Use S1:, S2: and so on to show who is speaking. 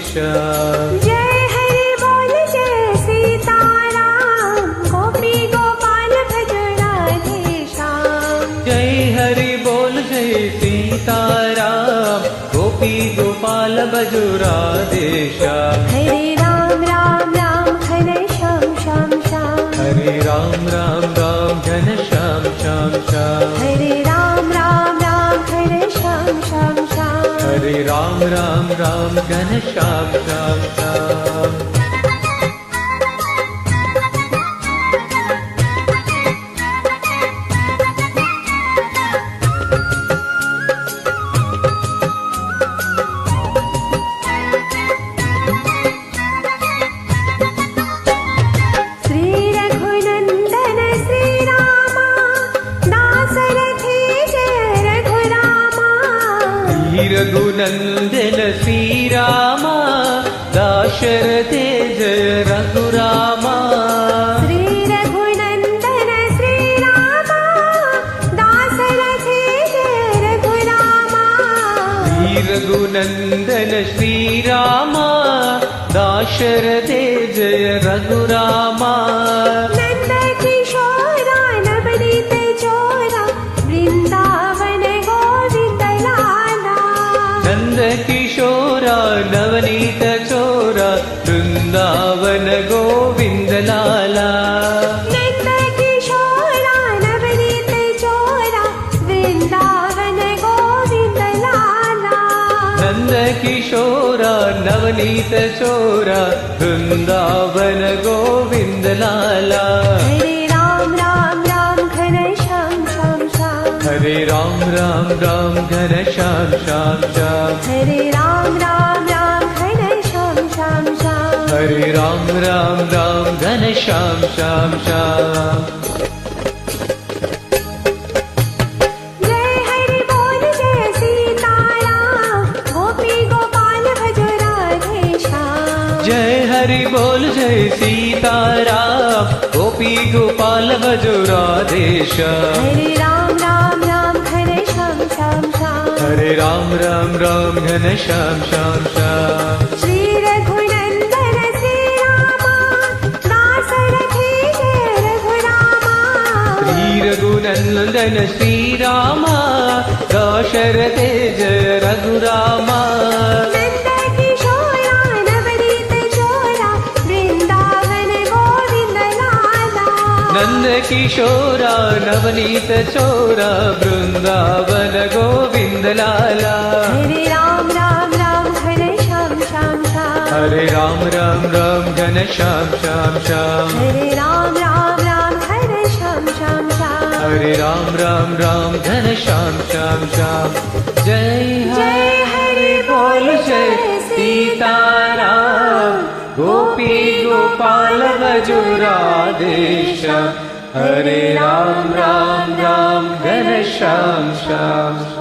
S1: राधेश।
S2: जय हरि बोल जय सीताराम, गोपी गोपाल भज राधेश्याम।
S1: जय हरि बोल जय सीताराम, गोपी गोपाल भज राधेश।
S2: हरे राम राम राम हरे श्याम श्याम श्याम।
S1: हरे राम राम राम घन श्याम श्याम श्याम।
S2: हरे राम राम राम हरे श्याम श्याम श्याम।
S1: हरे राम राम राम घन श्याम श्याम श्याम। रघुनंदन श्री रामा, दाशरथे जय रघुरामा।
S2: श्री रघुनंदन श्री रामा, दाशरथे जय रघुरामा।
S1: श्री रघुनंदन श्री रामा, दाशरथे जय रघुरामा।
S2: नंद किशोरा नवनीत चोरा, वृंदावन गोविंद लाला।
S1: नंद किशोरा नवनीत चोरा, वृंदावन गोविंद लाला।
S2: नंद किशोरा नवनीत चोरा, वृंदावन गोविंद लाला।
S1: नंद किशोरा नवनीत चोरा, वृंदावन गोविंद लाला।
S2: हरे राम राम राम घन श्याम श्याम श्याम।
S1: हरे राम राम राम घन श्याम श्याम श्याम।
S2: हरे राम राम राम घन श्याम श्याम श्याम।
S1: हरे राम राम राम घन श्याम श्याम श्याम।
S2: जय हरि बोल जय सीताराम, गोपी गोपाल भज राधेश्याम।
S1: जय हरि बोल जय सीताराम, गोपी गोपाल भज राधेश।
S2: हरे राम राम राम घन श्याम श्याम श्याम।
S1: हरे राम राम राम घन श्याम श्याम श्याम।
S2: श्री रघुनंदन श्री रामा, दाशरथे जय रघुरामा।
S1: श्री रघुनंदन श्री रामा, दाशरथे जय रघुरामा।
S2: नंद किशोरा नवनीत चोरा, वृंदावन गोविंद लाला।
S1: नंद किशोरा नवनीत चोरा, वृंदावन गोविंद लाला।
S2: हरे राम राम राम घन श्याम श्याम श्याम।
S1: हरे राम राम राम घन श्याम श्याम श्याम।
S2: हरे राम राम राम हरे श्याम श्याम श्याम।
S1: हरे राम राम राम घन श्याम श्याम श्याम। जय हरि बोल जय सीताराम, गोपी गोपाल भज राधेश। हरे राम राम राम घन श्याम श्याम।